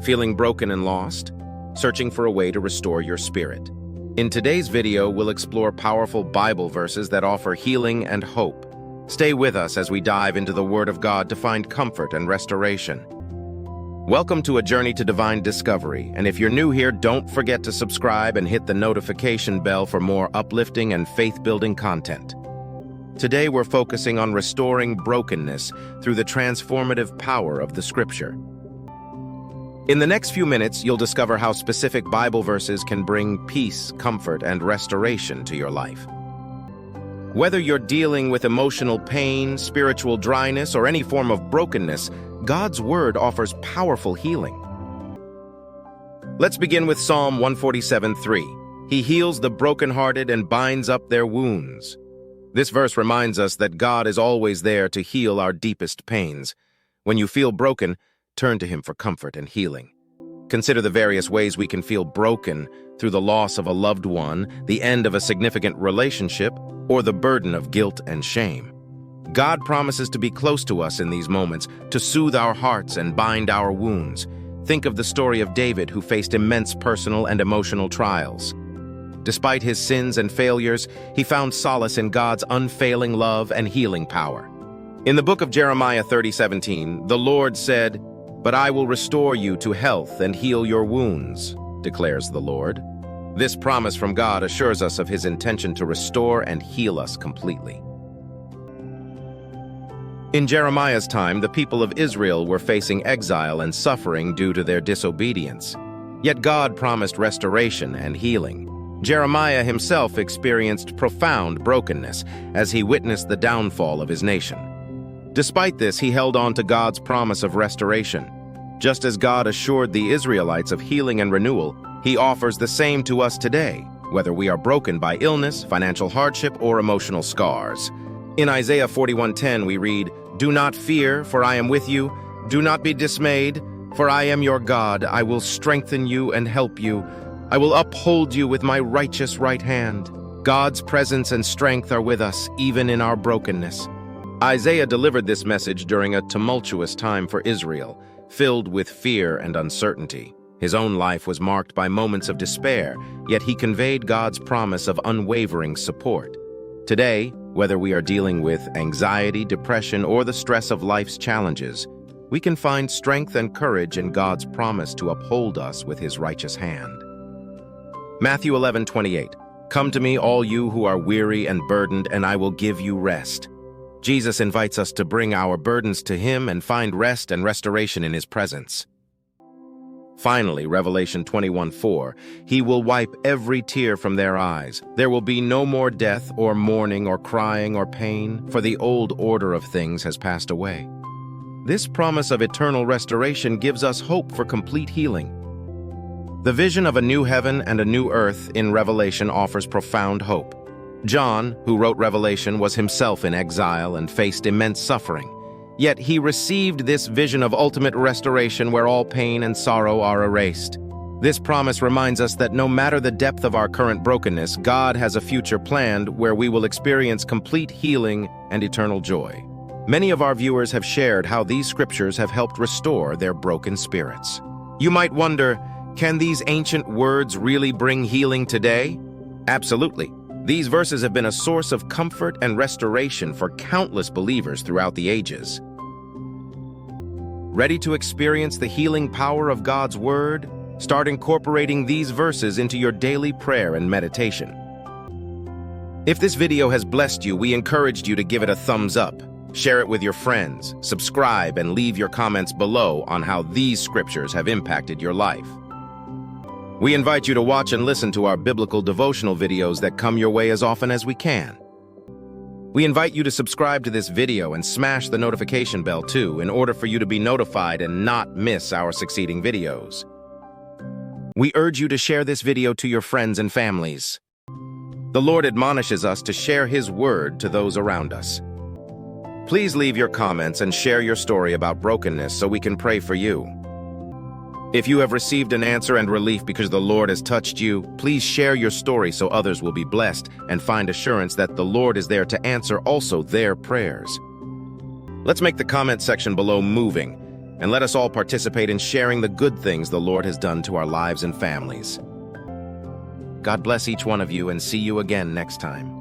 Feeling broken and lost? Searching for a way to restore your spirit? In today's video, we'll explore powerful Bible verses that offer healing and hope. Stay with us as we dive into the Word of God to find comfort and restoration. Welcome to a journey to divine discovery, and if you're new here, don't forget to subscribe and hit the notification bell for more uplifting and faith-building content. Today, we're focusing on restoring brokenness through the transformative power of the Scripture. In the next few minutes, you'll discover how specific Bible verses can bring peace, comfort, and restoration to your life. Whether you're dealing with emotional pain, spiritual dryness, or any form of brokenness, God's Word offers powerful healing. Let's begin with Psalm 147:3. He heals the brokenhearted and binds up their wounds. This verse reminds us that God is always there to heal our deepest pains. When you feel broken, turn to Him for comfort and healing. Consider the various ways we can feel broken through the loss of a loved one, the end of a significant relationship, or the burden of guilt and shame. God promises to be close to us in these moments, to soothe our hearts and bind our wounds. Think of the story of David, who faced immense personal and emotional trials. Despite his sins and failures, he found solace in God's unfailing love and healing power. In the book of Jeremiah 30:17, the Lord said, "But I will restore you to health and heal your wounds," declares the Lord. This promise from God assures us of His intention to restore and heal us completely. In Jeremiah's time, the people of Israel were facing exile and suffering due to their disobedience. Yet God promised restoration and healing. Jeremiah himself experienced profound brokenness as he witnessed the downfall of his nation. Despite this, he held on to God's promise of restoration. Just as God assured the Israelites of healing and renewal, He offers the same to us today, whether we are broken by illness, financial hardship, or emotional scars. In Isaiah 41:10, we read, "Do not fear, for I am with you. Do not be dismayed, for I am your God. I will strengthen you and help you. I will uphold you with my righteous right hand." God's presence and strength are with us, even in our brokenness. Isaiah delivered this message during a tumultuous time for Israel, filled with fear and uncertainty. His own life was marked by moments of despair, yet he conveyed God's promise of unwavering support. Today, whether we are dealing with anxiety, depression, or the stress of life's challenges, we can find strength and courage in God's promise to uphold us with His righteous hand. Matthew 11:28, "Come to me, all you who are weary and burdened, and I will give you rest." Jesus invites us to bring our burdens to Him and find rest and restoration in His presence. Finally, Revelation 21:4, "He will wipe every tear from their eyes. There will be no more death or mourning or crying or pain, for the old order of things has passed away." This promise of eternal restoration gives us hope for complete healing. The vision of a new heaven and a new earth in Revelation offers profound hope. John, who wrote Revelation, was himself in exile and faced immense suffering. Yet he received this vision of ultimate restoration where all pain and sorrow are erased. This promise reminds us that no matter the depth of our current brokenness, God has a future planned where we will experience complete healing and eternal joy. Many of our viewers have shared how these scriptures have helped restore their broken spirits. You might wonder, can these ancient words really bring healing today? Absolutely. These verses have been a source of comfort and restoration for countless believers throughout the ages. Ready to experience the healing power of God's Word? Start incorporating these verses into your daily prayer and meditation. If this video has blessed you, we encouraged you to give it a thumbs up, share it with your friends, subscribe, and leave your comments below on how these scriptures have impacted your life. We invite you to watch and listen to our biblical devotional videos that come your way as often as we can. We invite you to subscribe to this video and smash the notification bell too, in order for you to be notified and not miss our succeeding videos. We urge you to share this video to your friends and families. The Lord admonishes us to share His Word to those around us. Please leave your comments and share your story about brokenness so we can pray for you. If you have received an answer and relief because the Lord has touched you, please share your story so others will be blessed and find assurance that the Lord is there to answer also their prayers. Let's make the comment section below moving. And let us all participate in sharing the good things the Lord has done to our lives and families. God bless each one of you, and see you again next time.